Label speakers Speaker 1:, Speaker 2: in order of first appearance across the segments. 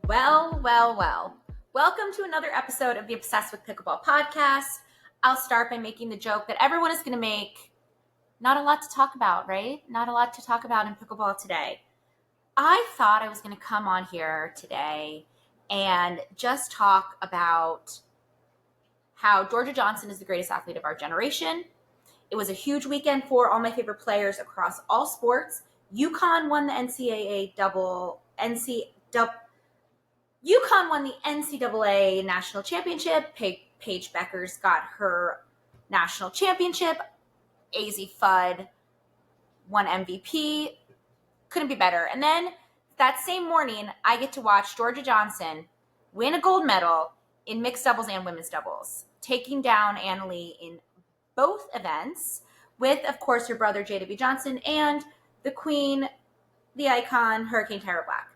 Speaker 1: Well, well, well. Welcome to another episode of the Obsessed with Pickleball podcast. I'll start by making the joke that everyone is going to make. Not a lot to talk about, right? Not a lot to talk about in pickleball today. I thought I was going to come on here today and just talk about how Jorja Johnson is the greatest athlete of our generation. It was a huge weekend for all my favorite players across all sports. UConn won the UConn won the NCAA national championship. Paige Beckers got her national championship. AZ Fudd won MVP. Couldn't be better. And then that same morning, I get to watch Jorja Johnson win a gold medal in mixed doubles and women's doubles, taking down Anna Leigh in both events with, of course, her brother J.W. Johnson and the queen, the icon, Hurricane Tyra Black.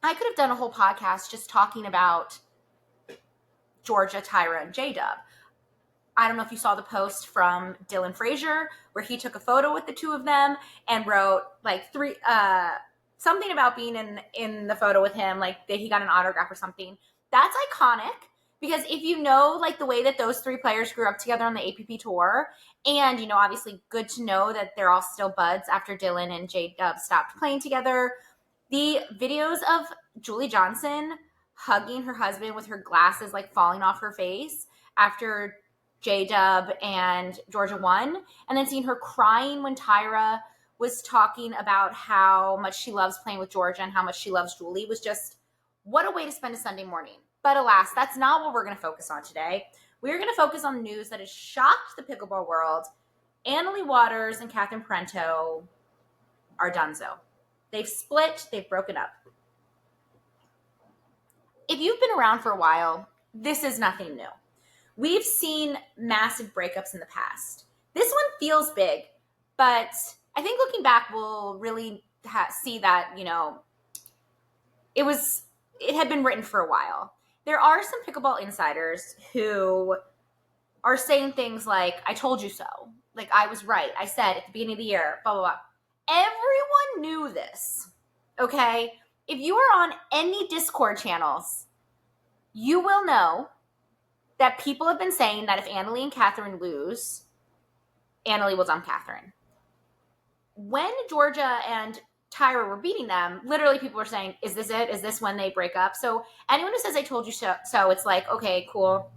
Speaker 1: I could have done a whole podcast just talking about Jorja, Tyra, and J-Dub. I don't know if you saw the post from Dylan Frazier where he took a photo with the two of them and wrote something about being in the photo with him, like that he got an autograph or something. That's iconic because if you know like the way that those three players grew up together on the APP tour, and you know obviously good to know that they're all still buds after Dylan and J-Dub stopped playing together. The videos of Julie Johnson hugging her husband with her glasses like falling off her face after J-Dub and Jorja won, and then seeing her crying when Tyra was talking about how much she loves playing with Jorja and how much she loves Julie was just, what a way to spend a Sunday morning. But alas, that's not what we're going to focus on today. We're going to focus on the news that has shocked the pickleball world. Anna Leigh Waters and Catherine Parenteau are donezo. They've split. They've broken up. If you've been around for a while, this is nothing new. We've seen massive breakups in the past. This one feels big, but I think looking back, we'll really see that, you know, it had been written for a while. There are some pickleball insiders who are saying things like, I told you so. Like, I was right. I said at the beginning of the year, blah, blah, blah. Everyone knew this, okay? If you are on any Discord channels, you will know that people have been saying that if Anna Leigh and Catherine lose, Anna Leigh will dump Catherine. When Jorja and Tyra were beating them, literally people were saying, is this it? Is this when they break up? So anyone who says I told you so, it's like, okay, cool.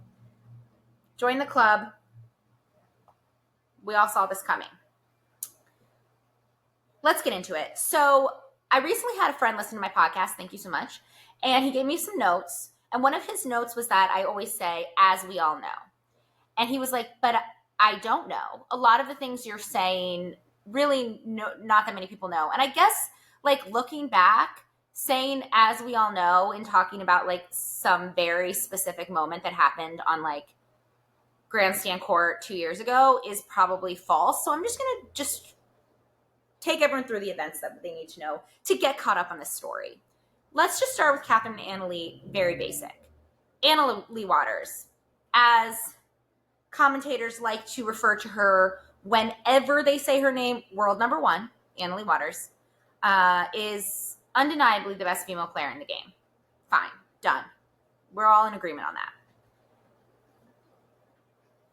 Speaker 1: Join the club. We all saw this coming. Let's get into it. So I recently had a friend listen to my podcast. Thank you so much. And he gave me some notes. And one of his notes was that I always say, as we all know. And he was like, but I don't know. A lot of the things you're saying, really not that many people know. And I guess like looking back, saying as we all know and talking about like some very specific moment that happened on like Grandstand Court 2 years ago is probably false. So I'm just going to take everyone through the events that they need to know to get caught up on this story. Let's just start with Catherine and Anna Leigh, very basic. Anna Leigh Waters, as commentators like to refer to her whenever they say her name, world number one, Anna Leigh Waters, is undeniably the best female player in the game. Fine, done. We're all in agreement on that.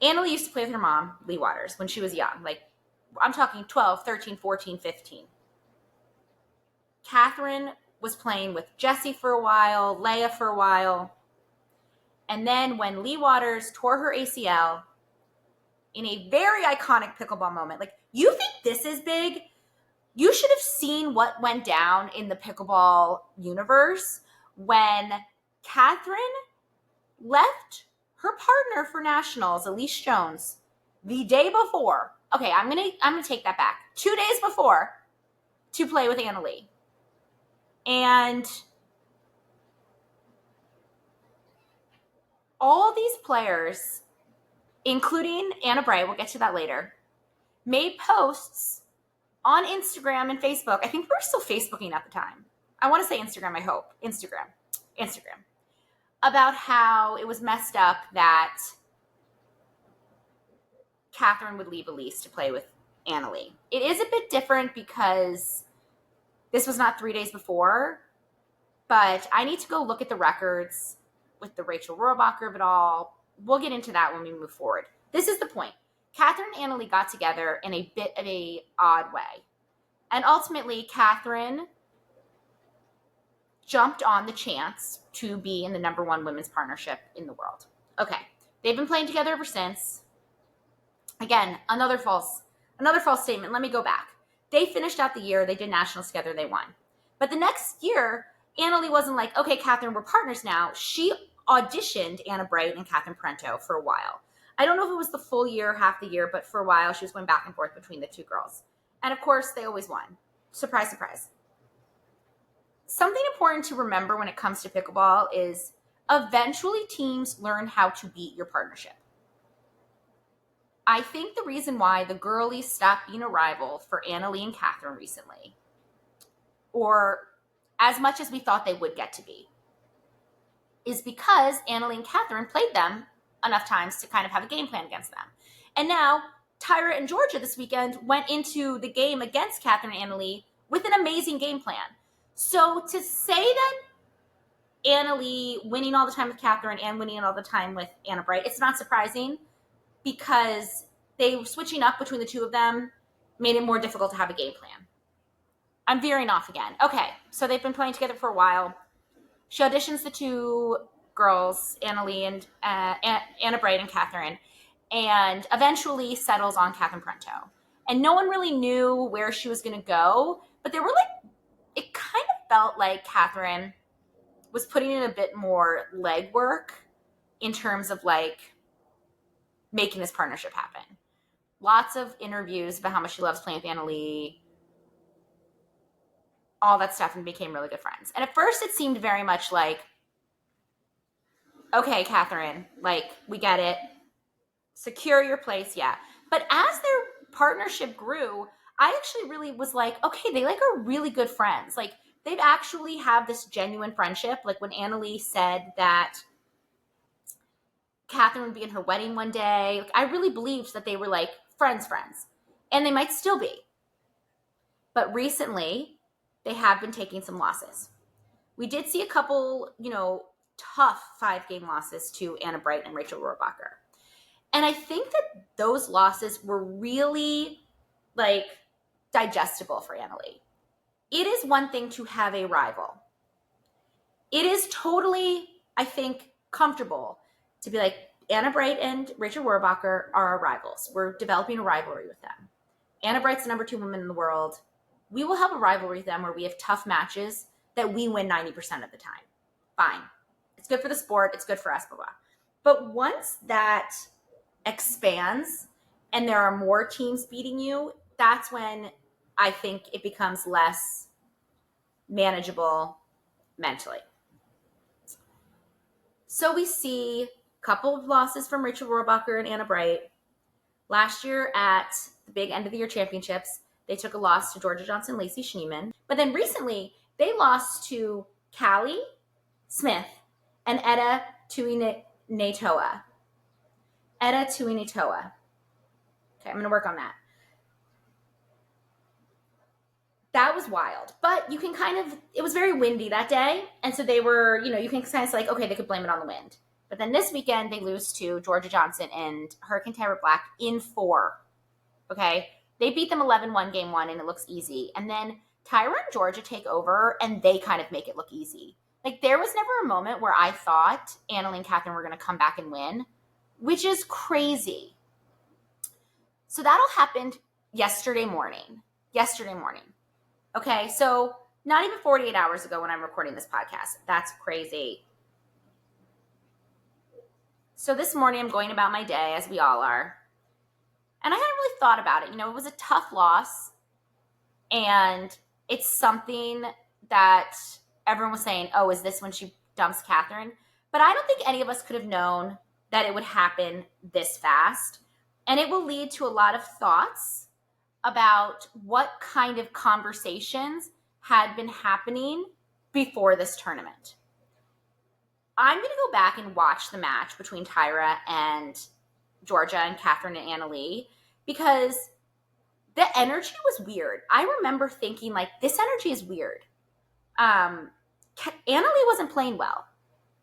Speaker 1: Anna Leigh used to play with her mom, Leigh Waters, when she was young. Like, I'm talking 12, 13, 14, 15. Catherine was playing with Jessie for a while, Leia for a while. And then when Leigh Waters tore her ACL in a very iconic pickleball moment, like, you think this is big? You should have seen what went down in the pickleball universe when Catherine left her partner for nationals, Elise Jones, the day before. Okay, I'm gonna take that back. 2 days before to play with Anna Leigh. And all these players, including Anna Bray, we'll get to that later, made posts on Instagram and Facebook. I think we were still Facebooking at the time. I want to say Instagram, I hope. Instagram. About how it was messed up that Catherine would leave Elise to play with Anna Leigh. It is a bit different because this was not 3 days before. But I need to go look at the records with the Rachel Rohrabacher of it all. We'll get into that when we move forward. This is the point. Catherine and Anna Leigh got together in a bit of a odd way. And ultimately, Catherine jumped on the chance to be in the number one women's partnership in the world. Okay, they've been playing together ever since. Again, another false statement. Let me go back. They finished out the year. They did nationals together. They won. But the next year, Anna Leigh wasn't like, okay, Catherine, we're partners now. She auditioned Anna Bright and Catherine Parenteau for a while. I don't know if it was the full year, half the year, but for a while she was going back and forth between the two girls. And of course, they always won. Surprise, surprise. Something important to remember when it comes to pickleball is eventually teams learn how to beat your partnership. I think the reason why the girlies stopped being a rival for Anna Leigh and Catherine recently, or as much as we thought they would get to be, is because Anna Leigh and Catherine played them enough times to kind of have a game plan against them. And now Tyra and Jorja this weekend went into the game against Catherine and Anna Leigh with an amazing game plan. So to say that Anna Leigh winning all the time with Catherine and winning all the time with Anna Bright, it's not surprising because they were switching up between the two of them made it more difficult to have a game plan. I'm veering off again. Okay, so they've been playing together for a while. She auditions the two girls, Anna Leigh and Anna Bright and Catherine, and eventually settles on Catherine Parenteau. And no one really knew where she was going to go, but they were like, it kind of felt like Catherine was putting in a bit more legwork in terms of like making this partnership happen. Lots of interviews about how much she loves playing with Anna Leigh, all that stuff, and became really good friends. And at first it seemed very much like, okay, Catherine, like, we get it. Secure your place, yeah. But as their partnership grew, I actually really was like, okay, they like are really good friends. Like, they've actually have this genuine friendship. Like when Anna Leigh said that Catherine would be in her wedding one day, like, I really believed that they were like friends. And they might still be. But recently, they have been taking some losses. We did see a couple, tough 5-game losses to Anna Bright and Rachel Rohrabacher. And I think that those losses were really, like, digestible for Anna Leigh. It is one thing to have a rival. It is totally, I think, comfortable to be like, Anna Bright and Rachel Rohrabacher are our rivals. We're developing a rivalry with them. Anna Bright's the number 2 woman in the world. We will have a rivalry with them where we have tough matches that we win 90% of the time. Fine. It's good for the sport. It's good for us, blah, blah. But once that expands and there are more teams beating you, that's when I think it becomes less manageable mentally. So we see a couple of losses from Rachel Rohrabacher and Anna Bright. Last year at the big end of the year championships, they took a loss to Georgia Johnson, Lacey Schneeman. But then recently, they lost to Callie Smith and Etta Tuinetoa. Okay, I'm going to work on that. That was wild. But you can it was very windy that day. And so they were, you can kind of say, like, okay, they could blame it on the wind. But then this weekend, they lose to Georgia Johnson and Hurricane Tyra Black in 4. Okay? They beat them 11-1 game 1, and it looks easy. And then Tyra and Georgia take over, and they kind of make it look easy. Like, there was never a moment where I thought Anna Leigh and Catherine were going to come back and win, which is crazy. So that all happened yesterday morning. Okay, so not even 48 hours ago when I'm recording this podcast. That's crazy. So this morning I'm going about my day, as we all are. And I hadn't really thought about it. It was a tough loss. And it's something that everyone was saying, oh, is this when she dumps Catherine? But I don't think any of us could have known that it would happen this fast. And it will lead to a lot of thoughts about what kind of conversations had been happening before this tournament. I'm going to go back and watch the match between Tyra and Jorja and Catherine and Anna Leigh because the energy was weird. I remember thinking, like, this energy is weird. Anna Leigh wasn't playing well.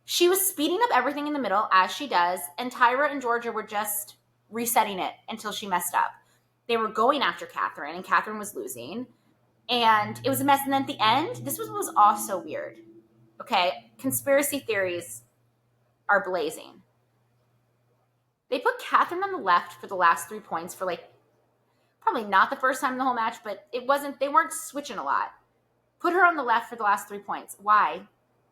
Speaker 1: She was speeding up everything in the middle, as she does, and Tyra and Jorja were just resetting it until she messed up. They were going after Catherine, and Catherine was losing, and it was a mess. And then at the end, this was also weird. Okay, conspiracy theories are blazing. They put Catherine on the left for the last 3 points for like probably not the first time in the whole match, but they weren't switching a lot. Put her on the left for the last 3 points. Why?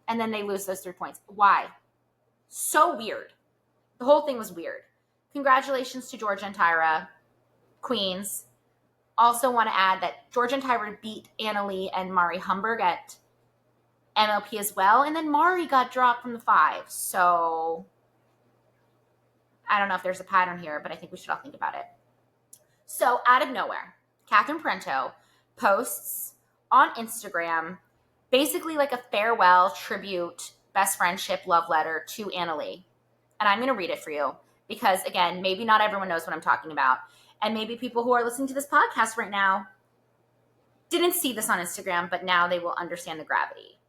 Speaker 1: And then they lose those 3 points. Why? So weird. The whole thing was weird. Congratulations to Jorja and Tyra, queens. Also want to add that Jorja and Tyra beat Anna Leigh and Mari Humberg at MLP as well. And then Mari got dropped from the 5. So I don't know if there's a pattern here, but I think we should all think about it. So out of nowhere, Catherine Parenteau posts on Instagram basically like a farewell, tribute, best friendship, love letter to Anna Leigh. And I'm going to read it for you because, again, maybe not everyone knows what I'm talking about. And maybe people who are listening to this podcast right now didn't see this on Instagram, but now they will understand the gravity.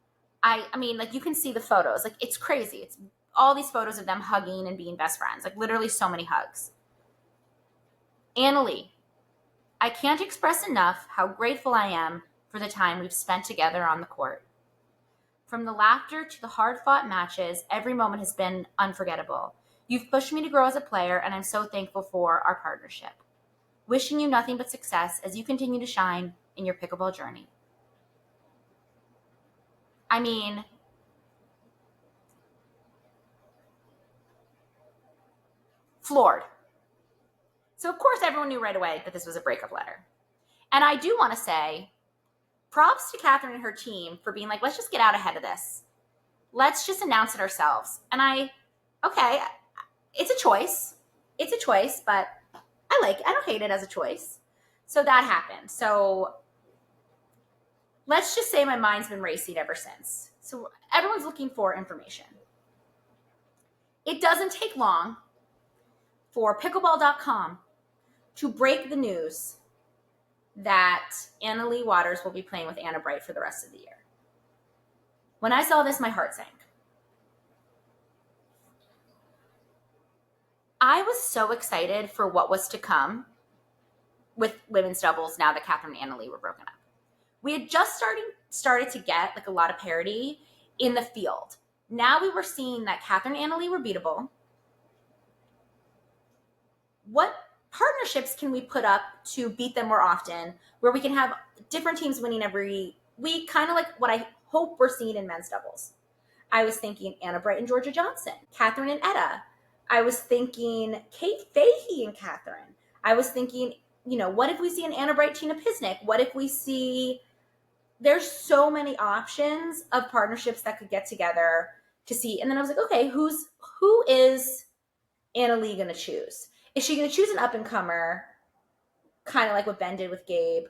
Speaker 1: I mean, like, you can see the photos. Like, it's crazy. It's all these photos of them hugging and being best friends. Like, literally so many hugs. Anna Leigh, I can't express enough how grateful I am for the time we've spent together on the court. From the laughter to the hard-fought matches, every moment has been unforgettable. You've pushed me to grow as a player, and I'm so thankful for our partnership. Wishing you nothing but success as you continue to shine in your pickleball journey. I mean, floored. So, of course, everyone knew right away that this was a breakup letter. And I do want to say, props to Catherine and her team for being like, let's just get out ahead of this. Let's just announce it ourselves. And it's a choice. It's a choice, but I like it. I don't hate it as a choice. So that happened. So let's just say my mind's been racing ever since. So everyone's looking for information. It doesn't take long for pickleball.com to break the news that Anna Leigh Waters will be playing with Anna Bright for the rest of the year. When I saw this, my heart sank. I was so excited for what was to come with women's doubles now that Catherine and Anna Leigh were broken up. We had just started to get like a lot of parity in the field. Now we were seeing that Catherine and Anna Leigh were beatable. What partnerships can we put up to beat them more often, where we can have different teams winning every week, kind of like what I hope we're seeing in men's doubles? I was thinking Anna Bright and Jorja Johnson, Catherine and Etta. I was thinking Kate Fahey and Catherine. I was thinking, what if we see an Anna Bright, Tina Pisnick? What if we see, there's so many options of partnerships that could get together to see. And then I was like, okay, who is Anna Leigh going to choose? Is she going to choose an up-and-comer, kind of like what Ben did with Gabe?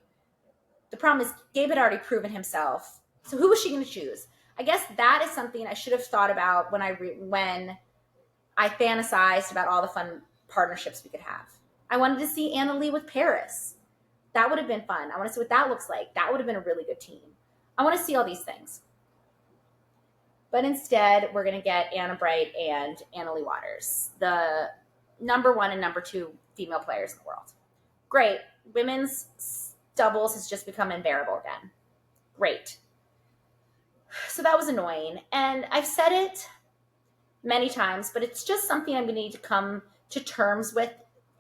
Speaker 1: The problem is Gabe had already proven himself. So who was she going to choose? I guess that is something I should have thought about when I fantasized about all the fun partnerships we could have. I wanted to see Anna Leigh with Paris. That would have been fun. I want to see what that looks like. That would have been a really good team. I want to see all these things. But instead, we're going to get Anna Bright and Anna Leigh Waters, the number 1 and number 2 female players in the world. Great. Women's doubles has just become unbearable again. Great. So that was annoying. And I've said it many times, but it's just something I'm going to need to come to terms with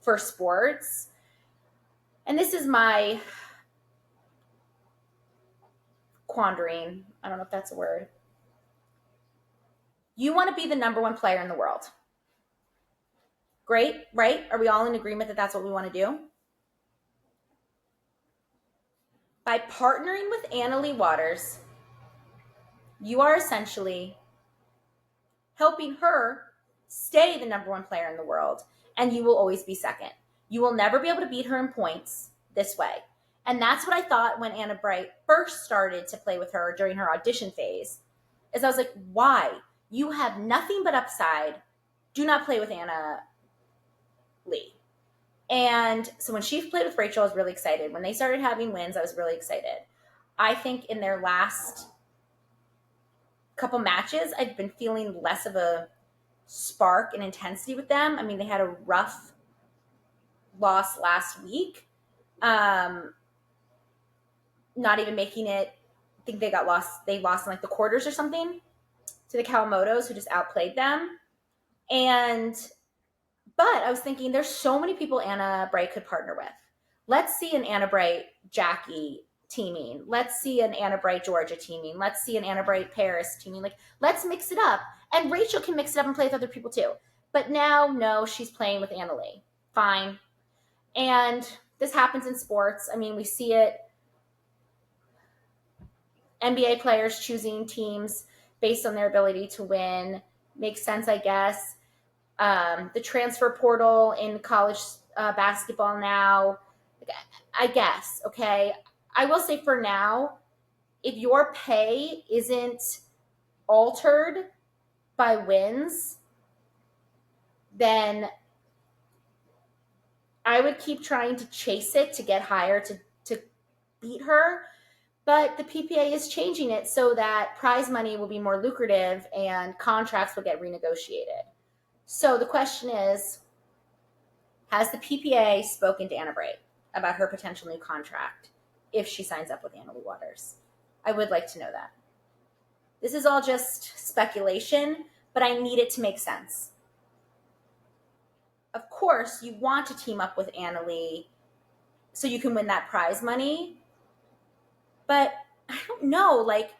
Speaker 1: for sports. And this is my quandary. I don't know if that's a word. You want to be the number 1 player in the world. Great, right? Are we all in agreement that that's what we want to do? By partnering with Anna Leigh Waters, you are essentially helping her stay the number 1 player in the world, and you will always be second. You will never be able to beat her in points this way. And that's what I thought when Anna Bright first started to play with her during her audition phase, is I was like, why? You have nothing but upside. Do not play with Anna Leigh. And so when she played with Rachel, I was really excited. When they started having wins, I was really excited. I think in their last couple matches, I've been feeling less of a spark and intensity with them. I mean, they had a rough loss last week. Not even making it. I think they lost in like the quarters or something to the Kawamotos, who just outplayed them. But I was thinking, there's so many people Anna Bright could partner with. Let's see an Anna Bright Jackie teaming. Let's see an Anna Bright Jorja teaming. Let's see an Anna Bright Paris teaming. Like, let's mix it up. And Rachel can mix it up and play with other people too. But now, no, she's playing with Anna Leigh. Fine. And this happens in sports. I mean, we see it. NBA players choosing teams based on their ability to win. Makes sense, I guess. The transfer portal in college basketball now, I guess, okay? I will say for now, if your pay isn't altered by wins, then I would keep trying to chase it to get higher to beat her. But the PPA is changing it so that prize money will be more lucrative and contracts will get renegotiated. So the question is, has the PPA spoken to Anna Bright about her potential new contract if she signs up with Anna Leigh Waters? I would like to know that. This is all just speculation, but I need it to make sense. Of course, you want to team up with Anna Leigh so you can win that prize money. But I don't know, like,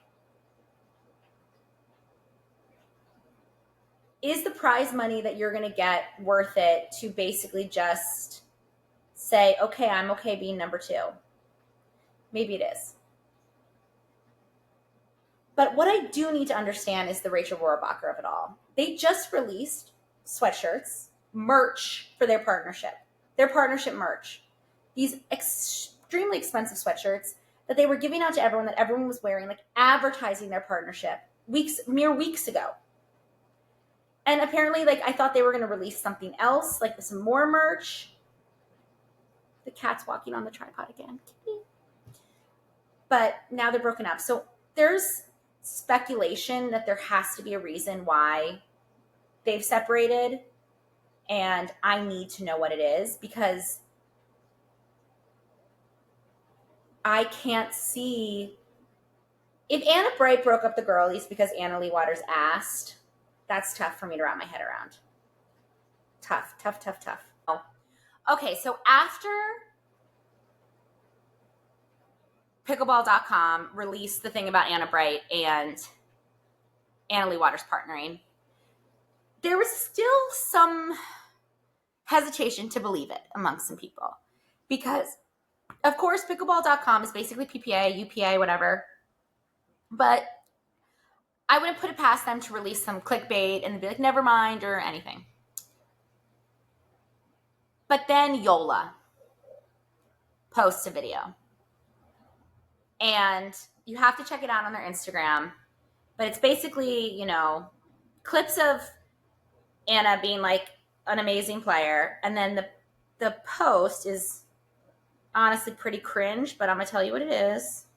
Speaker 1: is the prize money that you're going to get worth it to basically just say, okay, I'm okay being number 2? Maybe it is. But what I do need to understand is the Rachel Rohrabacher of it all. They just released sweatshirts, merch for their partnership merch. These extremely expensive sweatshirts that they were giving out to everyone, that everyone was wearing, like advertising their partnership mere weeks ago. And apparently, like, I thought they were going to release something else, like some more merch. The cat's walking on the tripod again. But now they're broken up. So there's speculation that there has to be a reason why they've separated. And I need to know what it is, because I can't see. If Anna Bright broke up the girlies because Anna Leigh Waters asked, that's tough for me to wrap my head around. Tough. Okay, so after Pickleball.com released the thing about Anna Bright and Anna Leigh Waters partnering, there was still some hesitation to believe it amongst some people. Because, of course, Pickleball.com is basically PPA, UPA, whatever. But I wouldn't put it past them to release some clickbait and be like, never mind, or anything. But then Yola posts a video. And you have to check it out on their Instagram. But it's basically, you know, clips of Anna being like an amazing player. And then the post is honestly pretty cringe, but I'm going to tell you what it is.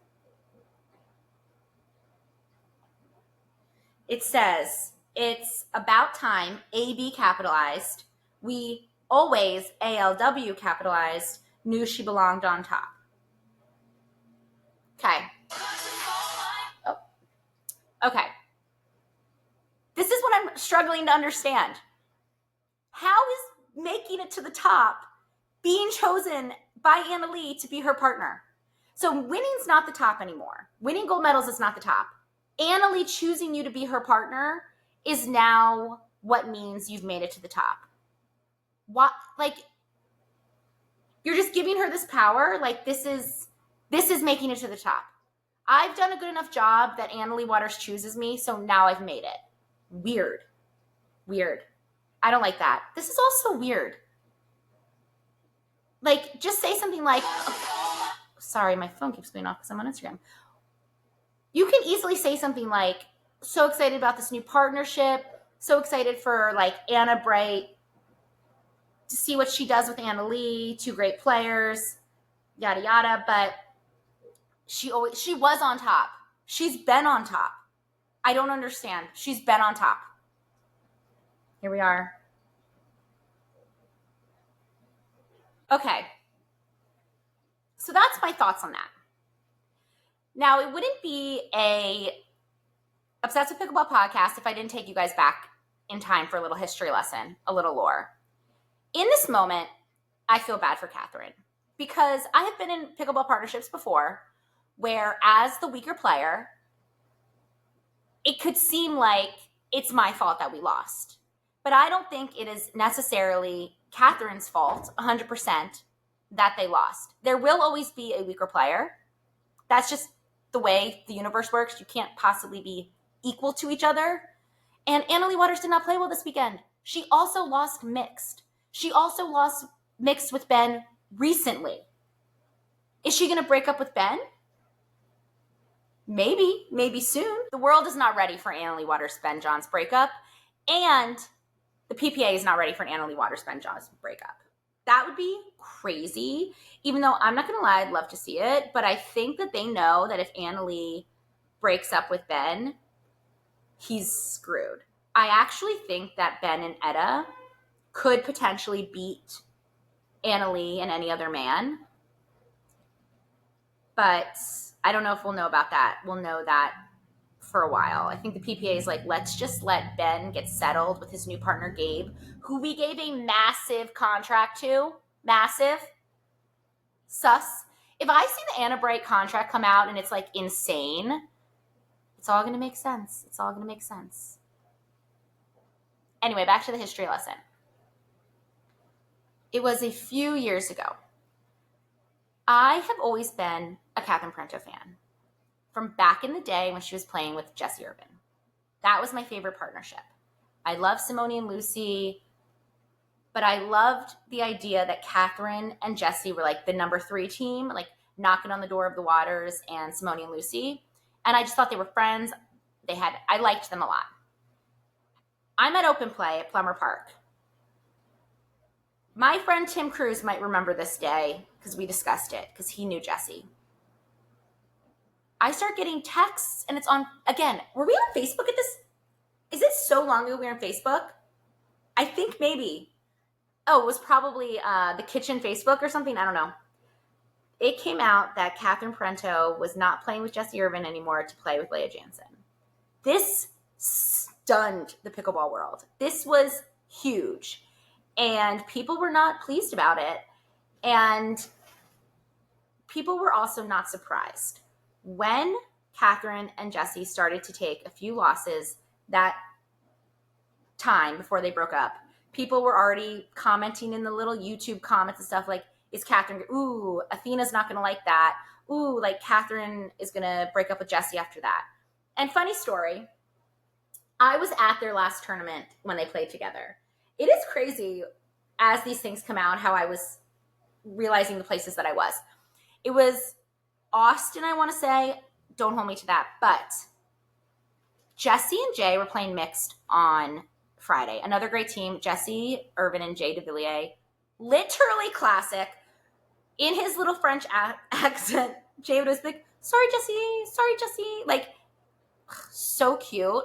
Speaker 1: It says, it's about time, AB capitalized. We always, ALW capitalized, knew she belonged on top. Okay. Oh. Okay. This is what I'm struggling to understand. How is making it to the top being chosen by Anna Leigh to be her partner? So winning's not the top anymore. Winning gold medals is not the top. Anna Leigh choosing you to be her partner is now what means you've made it to the top. What, like, you're just giving her this power? Like, this is making it to the top. I've done a good enough job that Anna Leigh Waters chooses me, so now I've made it. Weird. I don't like that. This is also weird. Like, just say something like, oh, sorry, my phone keeps going off because I'm on Instagram. You can easily say something like, so excited about this new partnership, so excited for, like, Anna Bright to see what she does with Anna Leigh, 2 great players, yada, yada. But she was on top. She's been on top. I don't understand. She's been on top. Here we are. Okay. So that's my thoughts on that. Now, it wouldn't be a Obsessed with Pickleball podcast if I didn't take you guys back in time for a little history lesson, a little lore. In this moment, I feel bad for Catherine because I have been in pickleball partnerships before where, as the weaker player, it could seem like it's my fault that we lost. But I don't think it is necessarily Catherine's fault 100% that they lost. There will always be a weaker player. That's just the way the universe works. You can't possibly be equal to each other. And Anna Leigh Waters did not play well this weekend. She also lost mixed. She also lost mixed with Ben recently. Is she going to break up with Ben? Maybe soon. The world is not ready for Anna Leigh Waters, Ben Johns breakup. And the PPA is not ready for Anna Leigh Waters, Ben Johns breakup. That would be crazy. Even though I'm not going to lie, I'd love to see it. But I think that they know that if Anna Leigh breaks up with Ben, he's screwed. I actually think that Ben and Etta could potentially beat Anna Leigh and any other man. But I don't know if we'll know about that. We'll know that for a while. I think the PPA is like, let's just let Ben get settled with his new partner, Gabe, who we gave a massive contract to. Massive. Sus. If I see the Anna Bright contract come out and it's like insane, it's all going to make sense. It's all going to make sense. Anyway, back to the history lesson. It was a few years ago. I have always been a Catherine Parenteau fan from back in the day when she was playing with Jessie Irvin. That was my favorite partnership. I love Simone and Lucy, but I loved the idea that Catherine and Jessie were like the number 3 team, like knocking on the door of the Waters and Simone and Lucy. And I just thought they were friends. I liked them a lot. I'm at open play at Plummer Park. My friend Tim Cruz might remember this day because we discussed it because he knew Jessie. I start getting texts and it's on, again, were we on Facebook at this? Is it so long ago we were on Facebook? I think maybe. Oh, it was probably the kitchen Facebook or something. I don't know. It came out that Catherine Parenteau was not playing with Jessie Irvin anymore to play with Leah Jansen. This stunned the pickleball world. This was huge. And people were not pleased about it. And people were also not surprised. When Catherine and Jessie started to take a few losses that time before they broke up, people were already commenting in the little YouTube comments and stuff like, is Catherine, ooh, Athena's not going to like that. Ooh, like Catherine is going to break up with Jessie after that. And funny story, I was at their last tournament when they played together. It is crazy as these things come out how I was realizing the places that I was. It was Austin, I want to say. Don't hold me to that. But Jessie and Jay were playing mixed on Friday. Another great team, Jessie Irvin and Jay DeVilliers. Literally classic. In his little French accent, Jay would always be like, sorry, Jessie. Like, so cute.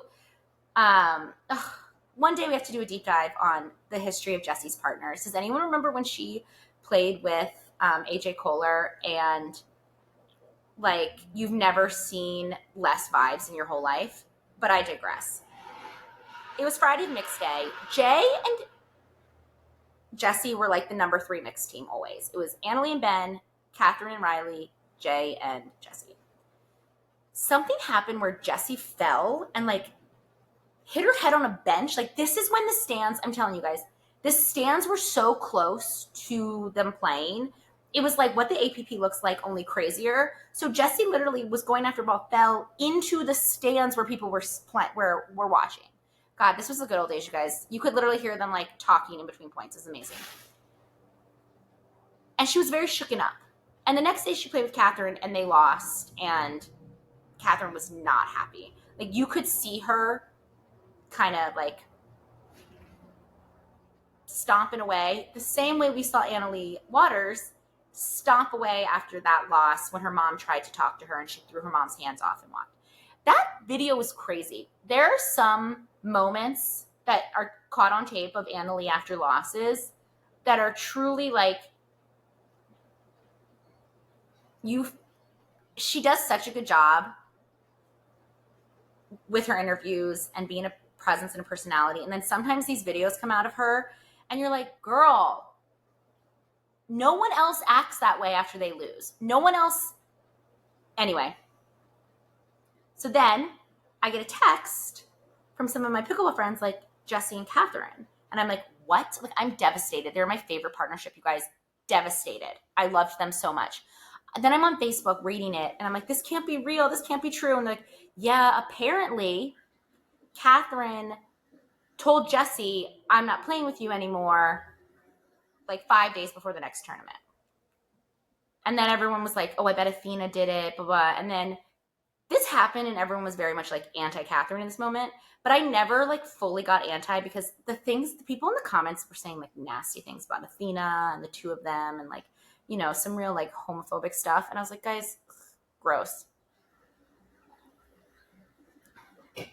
Speaker 1: One day we have to do a deep dive on the history of Jessie's partners. Does anyone remember when she played with AJ Kohler and like you've never seen less vibes in your whole life? But I digress. It was Friday mixed day. Jay and Jessie were like the number 3 mixed team always. It was Anna Leigh and Ben, Catherine and Riley, Jay and Jessie. Something happened where Jessie fell and like hit her head on a bench. Like this is when the stands, I'm telling you guys, the stands were so close to them playing. It was like what the APP looks like, only crazier. So Jessie literally was going after ball, fell into the stands where people were watching. God, this was the good old days, you guys. You could literally hear them like talking in between points. It's amazing. And she was very shooken up. And the next day she played with Catherine and they lost. And Catherine was not happy. Like you could see her kind of like stomping away the same way we saw Anna Leigh Waters stomp away after that loss when her mom tried to talk to her and she threw her mom's hands off and walked. That video was crazy. There are some moments that are caught on tape of Anna Leigh after losses that are truly like, she does such a good job with her interviews and being a presence and a personality. And then sometimes these videos come out of her and you're like, girl, no one else acts that way after they lose. No one else. Anyway. So then I get a text from some of my pickleball friends like Jesse and Catherine. And I'm like, what? Like, I'm devastated. They're my favorite partnership, you guys. Devastated. I loved them so much. And then I'm on Facebook reading it and I'm like, this can't be real. This can't be true. And they're like, yeah, apparently Catherine told Jesse, I'm not playing with you anymore, like 5 days before the next tournament. And then everyone was like, oh, I bet Athena did it, blah, blah. And then this happened and everyone was very much like anti-Catherine in this moment. But I never like fully got anti because the people in the comments were saying like nasty things about Athena and the two of them and like, you know, some real like homophobic stuff. And I was like, guys, gross.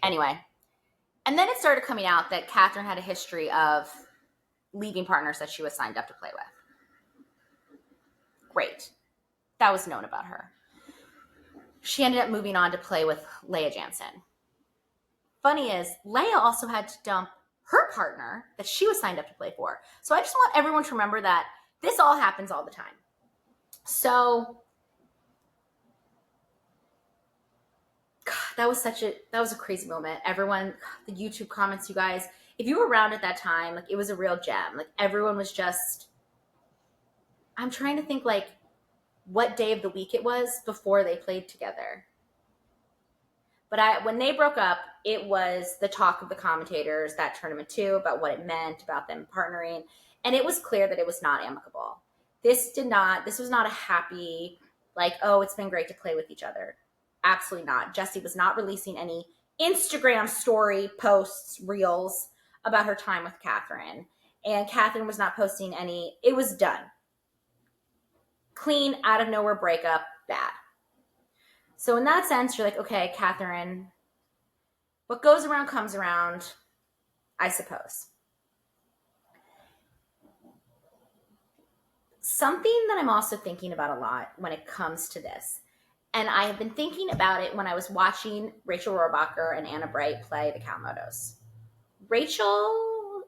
Speaker 1: Anyway. And then it started coming out that Catherine had a history of leaving partners that she was signed up to play with. Great. That was known about her. She ended up moving on to play with Leah Jansen. Funny is, Leah also had to dump her partner that she was signed up to play for. So I just want everyone to remember that this all happens all the time. So God, that was a crazy moment. Everyone, the YouTube comments, you guys, if you were around at that time, like it was a real gem. Like everyone was just, I'm trying to think like what day of the week it was before they played together. But when they broke up, it was the talk of the commentators, that tournament too, about what it meant, about them partnering. And it was clear that it was not amicable. This was not a happy, like, oh, it's been great to play with each other. Absolutely not. Jessie was not releasing any Instagram story posts, reels about her time with Catherine. And Catherine was not posting any. It was done. Clean, out of nowhere breakup, bad. So in that sense, you're like, okay, Catherine, what goes around comes around, I suppose. Something that I'm also thinking about a lot when it comes to this, and I have been thinking about it when I was watching Rachel Rohrbacher and Anna Bright play the Kawamotos. Rachel,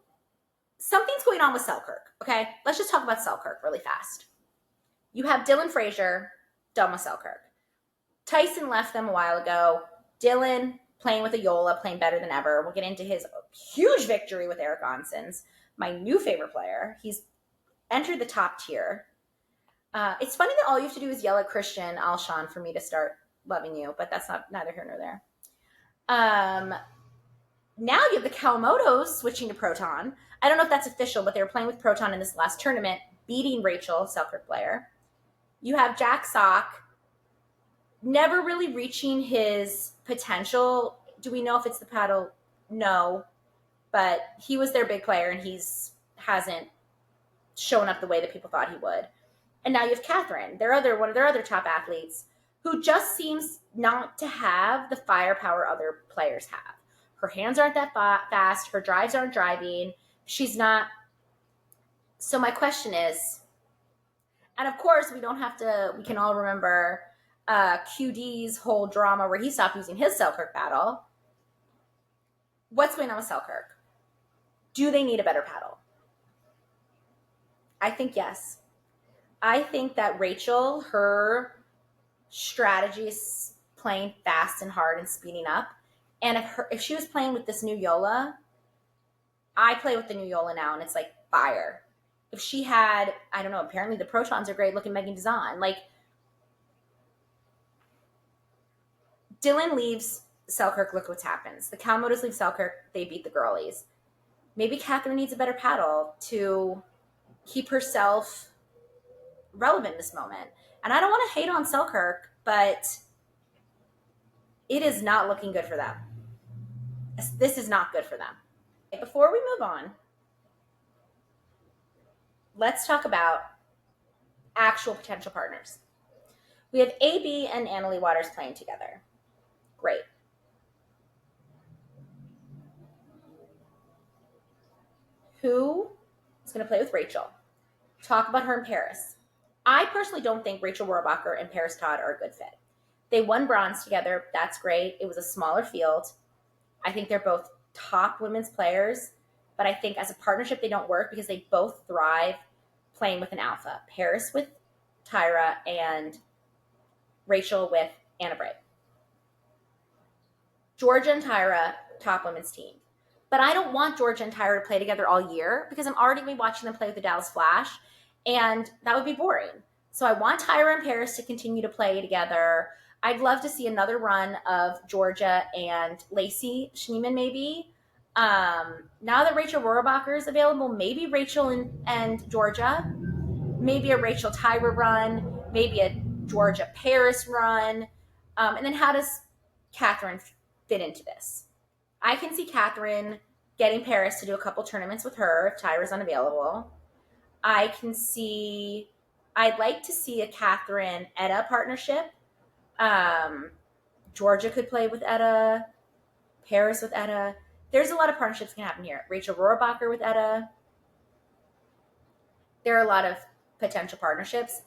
Speaker 1: something's going on with Selkirk, okay? Let's just talk about Selkirk really fast. You have Dylan Frazier done with Selkirk. Tyson left them a while ago. Dylan playing with Ayola, playing better than ever. We'll get into his huge victory with Eric Onsens, my new favorite player. He's entered the top tier. It's funny that all you have to do is yell at Christian Alshon for me to start loving you, but that's neither here nor there. Now you have the Kawamotos switching to Proton. I don't know if that's official, but they were playing with Proton in this last tournament, beating Rachel, Selkirk player. You have Jack Sock never really reaching his potential. Do we know if it's the paddle? No. But he was their big player and hasn't shown up the way that people thought he would. And now you have Catherine, one of their other top athletes, who just seems not to have the firepower other players have. Her hands aren't that fast. Her drives aren't driving. She's not. So my question is, and of course we can all remember QD's whole drama where he stopped using his Selkirk paddle. What's going on with Selkirk? Do they need a better paddle? I think yes. I think that Rachel, her strategy is playing fast and hard and speeding up. And if she was playing with this new Yola, I play with the new Yola now and it's like fire. If she had, I don't know, apparently the Protons are great looking Megan Dazan. Like, Dylan leaves Selkirk, look what happens. The Kawamotos leave Selkirk, they beat the girlies. Maybe Catherine needs a better paddle to keep herself relevant in this moment. And I don't want to hate on Selkirk, but it is not looking good for them. This is not good for them. Before we move on, let's talk about actual potential partners. We have AB and Anna Leigh Waters playing together. Great. who is going to play with Rachel. Talk about her in Paris. I personally don't think Rachel Rohrabacher and Paris Todd are a good fit. They won bronze together. That's great. It was a smaller field. I think they're both top women's players, but I think as a partnership, they don't work because they both thrive playing with an alpha. Paris with Tyra and Rachel with Anna Leigh. Jorja and Tyra, top women's team. But I don't want Jorja and Tyra to play together all year because I'm already going to be watching them play with the Dallas Flash, and that would be boring. So I want Tyra and Paris to continue to play together. I'd love to see another run of Jorja and Lacey Schneemann, maybe. Now that Rachel Rohrabacher is available, maybe Rachel and Jorja. Maybe a Rachel Tyra run. Maybe a Jorja Paris run. And then how does Catherine fit into this? I can see Catherine getting Paris to do a couple tournaments with her if Tyra's unavailable. I'd like to see a Catherine Etta partnership. Jorja could play with Etta, Paris with Etta. There's a lot of partnerships can happen here. Rachel Rohrabacher with Etta. There are a lot of potential partnerships.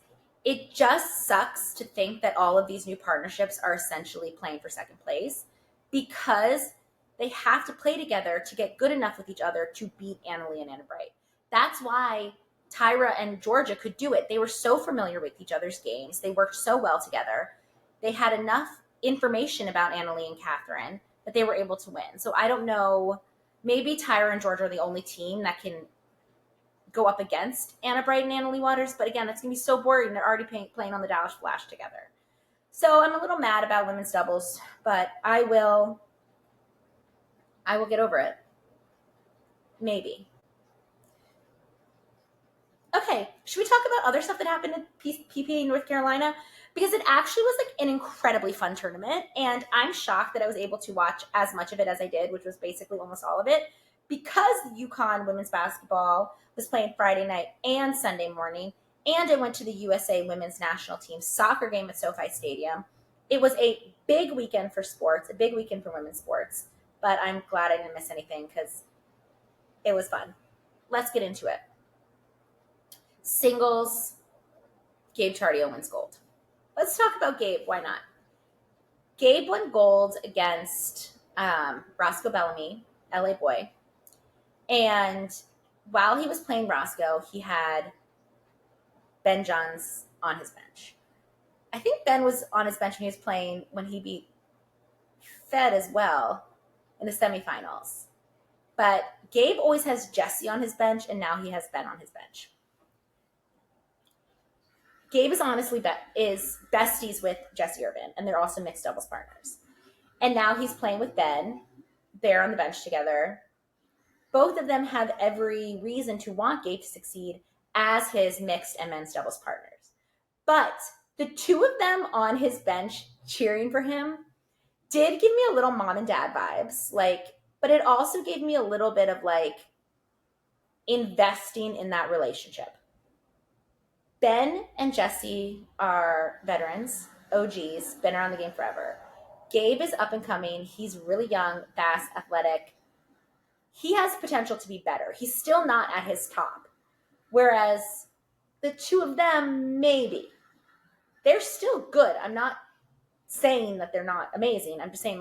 Speaker 1: It just sucks to think that all of these new partnerships are essentially playing for second place because they have to play together to get good enough with each other to beat Anna Leigh and Anna Leigh. That's why Tyra and Jorja could do it. They were so familiar with each other's games. They worked so well together. They had enough information about Anna Leigh and Catherine that they were able to win. So I don't know. Maybe Tyra and Jorja are the only team that can go up against Anna Leigh and Anna Leigh Waters. But again, that's going to be so boring. They're already playing on the Dallas Flash together. So I'm a little mad about women's doubles, but I will get over it. Maybe. Okay, should we talk about other stuff that happened at PPA North Carolina? Because it actually was like an incredibly fun tournament, and I'm shocked that I was able to watch as much of it as I did, which was basically almost all of it, because UConn women's basketball was playing Friday night and Sunday morning, and I went to the USA women's national team soccer game at SoFi Stadium. It was a big weekend for sports, a big weekend for women's sports, but I'm glad I didn't miss anything because it was fun. Let's get into it. Singles, Gabe Tardio wins gold. Let's talk about Gabe. Why not? Gabe won gold against Roscoe Bellamy, LA boy. And while he was playing Roscoe, he had Ben Johns on his bench. I think Ben was on his bench when he beat Fed as well in the semifinals. But Gabe always has Jesse on his bench, and now he has Ben on his bench. Gabe is honestly is besties with Jesse Irvin, and they're also mixed doubles partners. And now he's playing with Ben. They're on the bench together. Both of them have every reason to want Gabe to succeed as his mixed and men's doubles partners. But the two of them on his bench cheering for him did give me a little mom and dad vibes. But it also gave me a little bit of investing in that relationship. Ben and Jesse are veterans, OGs, been around the game forever. Gabe is up and coming. He's really young, fast, athletic. He has potential to be better. He's still not at his top. Whereas the two of them, maybe. They're still good. I'm not saying that they're not amazing. I'm just saying,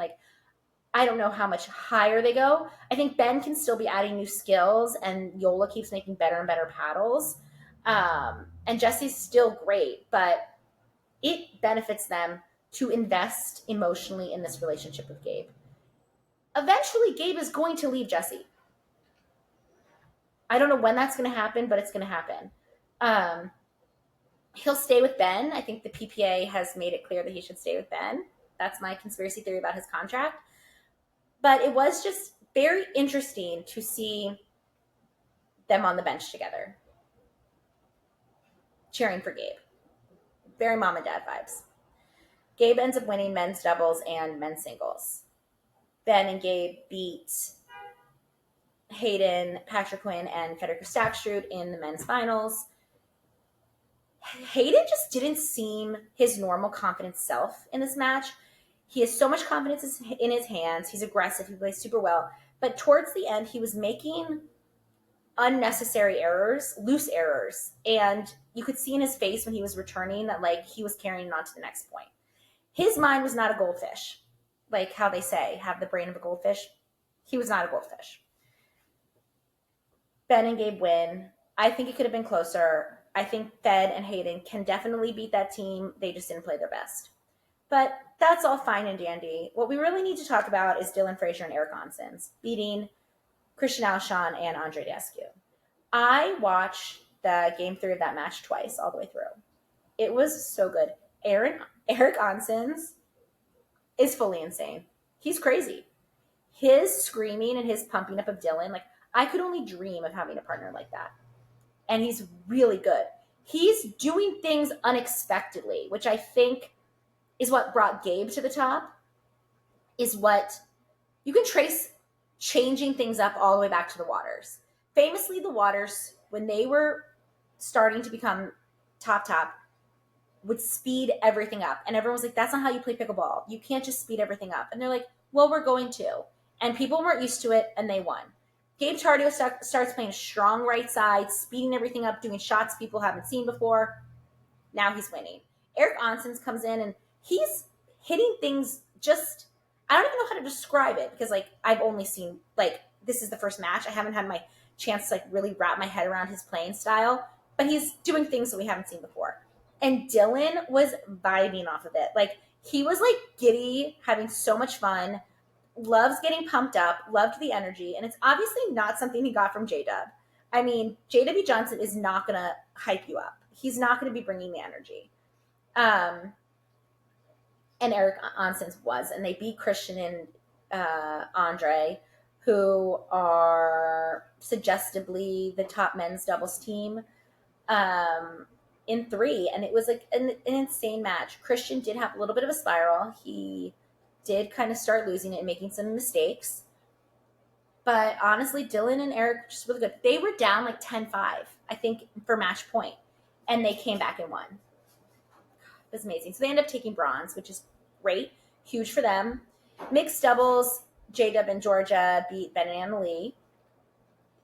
Speaker 1: I don't know how much higher they go. I think Ben can still be adding new skills, and Yola keeps making better and better paddles. And Jesse's still great, but it benefits them to invest emotionally in this relationship with Gabe. Eventually, Gabe is going to leave Jesse. I don't know when that's going to happen, but it's going to happen. He'll stay with Ben. I think the PPA has made it clear that he should stay with Ben. That's my conspiracy theory about his contract. But it was just very interesting to see them on the bench together, cheering for Gabe. Very mom and dad vibes. Gabe ends up winning men's doubles and men's singles. Ben and Gabe beat Hayden, Patrick Quinn, and Federico Staksrud in the men's finals. Hayden just didn't seem his normal confident self in this match. He has so much confidence in his hands. He's aggressive. He plays super well. But towards the end, he was making unnecessary errors, loose errors. And you could see in his face when he was returning that like he was carrying it on to the next point. His mind was not a goldfish, like how they say, have the brain of a goldfish. He was not a goldfish. Ben and Gabe win. I think it could have been closer. I think Fed and Hayden can definitely beat that team. They just didn't play their best. But that's all fine and dandy. What we really need to talk about is Dylan Frazier and Eric Onsens beating Christian Alshon and Andre Dascu. I watched the game 3 of that match twice, all the way through. It was so good. Eric Onsens is fully insane. He's crazy. His screaming and his pumping up of Dylan, like, I could only dream of having a partner like that. And he's really good. He's doing things unexpectedly, which I think is what brought Gabe to the top, is what you can trace changing things up all the way back to the Waters. Famously, the Waters, when they were starting to become top, would speed everything up. And everyone was like, that's not how you play pickleball. You can't just speed everything up. And they're like, well, we're going to. And people weren't used to it, and they won. Gabe Tardio starts playing strong right side, speeding everything up, doing shots people haven't seen before. Now he's winning. Eric Onsens comes in, and he's hitting things just, I don't even know how to describe it, because like I've only seen, like, this is the first match. I haven't had my chance to like really wrap my head around his playing style, but he's doing things that we haven't seen before. And Dylan was vibing off of it. Like, he was like giddy, having so much fun, loves getting pumped up, loved the energy. And it's obviously not something he got from J-Dub. I mean, J.W. Johnson is not going to hype you up. He's not going to be bringing the energy. And Eric Onsens was. And they beat Christian and Andre, who are suggestively the top men's doubles team. In 3, and it was like an insane match. Christian did have a little bit of a spiral. He did kind of start losing it and making some mistakes. But honestly, Dylan and Eric just really good. They were down like 10-5, I think, for match point, and they came back and won. It was amazing. So they end up taking bronze, which is great. Huge for them. Mixed doubles, J-Dub and Jorja beat Ben and Anna Leigh.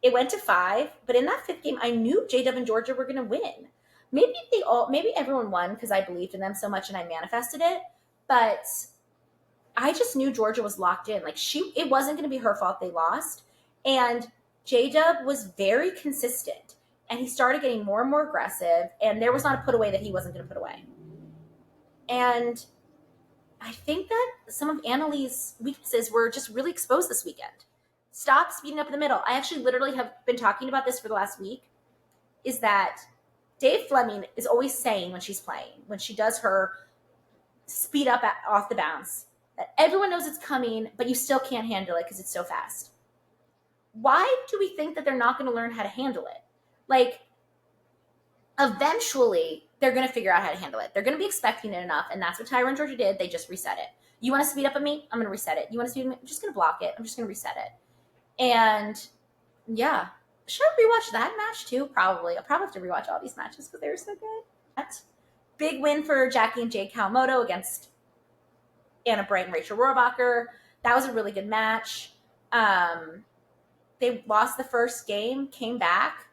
Speaker 1: It went to 5, but in that 5th game, I knew J-Dub and Jorja were going to win. Maybe everyone won because I believed in them so much and I manifested it, but I just knew Jorja was locked in. Like, it wasn't going to be her fault they lost. And J-Dub was very consistent, and he started getting more and more aggressive, and there was not a put away that he wasn't going to put away. And I think that some of Anna Leigh's weaknesses were just really exposed this weekend. Stop speeding up in the middle. I actually literally have been talking about this for the last week, is that Dave Fleming is always saying when she's playing, when she does her speed up off the bounce, that everyone knows it's coming, but you still can't handle it because it's so fast. Why do we think that they're not going to learn how to handle it? Like, eventually, they're going to figure out how to handle it. They're going to be expecting it enough, and that's what Tyra and Jorja did. They just reset it. You want to speed up on me? I'm going to reset it. You want to speed up on me? I'm just going to block it. I'm just going to reset it. And, yeah. Should I rewatch that match too? Probably. I'll probably have to rewatch all these matches because they were so good. Big win for Jackie and Jade Kawamoto against Anna Bright and Rachel Rohrabacher. That was a really good match. They lost the first game, came back.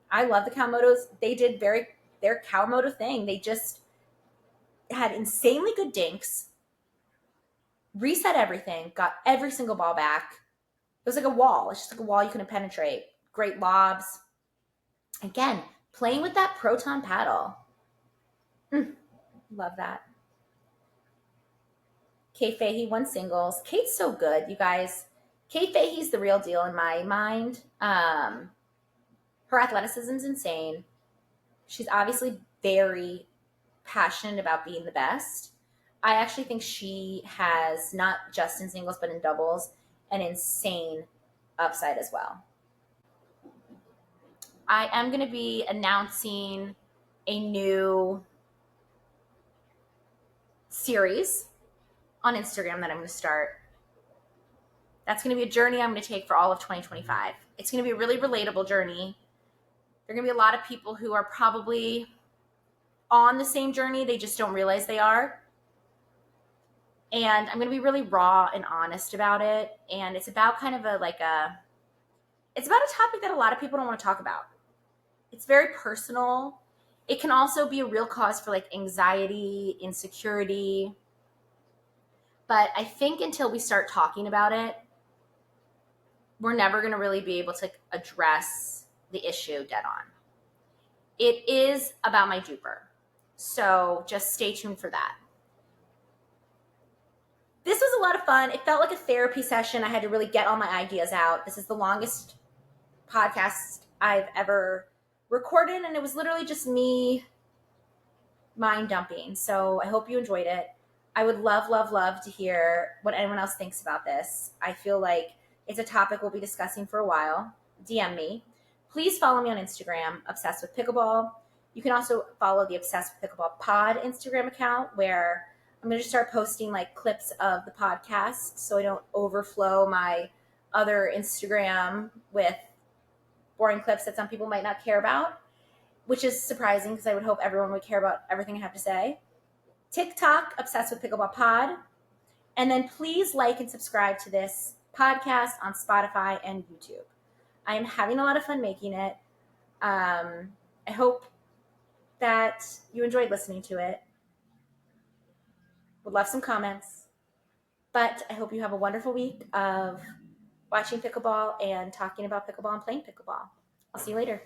Speaker 1: I love the Kawamotos. They did their Kawamoto thing. They just had insanely good dinks, reset everything, got every single ball back. It was like a wall. It's just like a wall you couldn't penetrate. Great lobs. Again, playing with that proton paddle. Love that. Kate Fahey won singles. Kate's so good, you guys. Kate Fahey's the real deal in my mind. Her athleticism's insane. She's obviously very passionate about being the best. I actually think she has, not just in singles, but in doubles, an insane upside as well. I am going to be announcing a new series on Instagram that I'm going to start. That's going to be a journey I'm going to take for all of 2025. It's going to be a really relatable journey. There are going to be a lot of people who are probably on the same journey. They just don't realize they are. And I'm going to be really raw and honest about it. And it's about kind of It's about a topic that a lot of people don't want to talk about. It's very personal. It can also be a real cause for like anxiety, insecurity. But I think until we start talking about it, we're never going to really be able to address the issue dead on. It is about my duper. So just stay tuned for that. This was a lot of fun. It felt like a therapy session. I had to really get all my ideas out. This is the longest podcast I've ever recorded, and it was literally just me mind dumping. So I hope you enjoyed it. I would love, love, love to hear what anyone else thinks about this. I feel like it's a topic we'll be discussing for a while. DM me. Please follow me on Instagram, Obsessed with Pickleball. You can also follow the Obsessed with Pickleball Pod Instagram account, where I'm going to start posting like clips of the podcast so I don't overflow my other Instagram with boring clips that some people might not care about, which is surprising because I would hope everyone would care about everything I have to say. TikTok, Obsessed with Pickleball Pod. And then please like and subscribe to this podcast on Spotify and YouTube. I am having a lot of fun making it. I hope that you enjoyed listening to it. Would love some comments. But I hope you have a wonderful week of watching pickleball and talking about pickleball and playing pickleball. I'll see you later.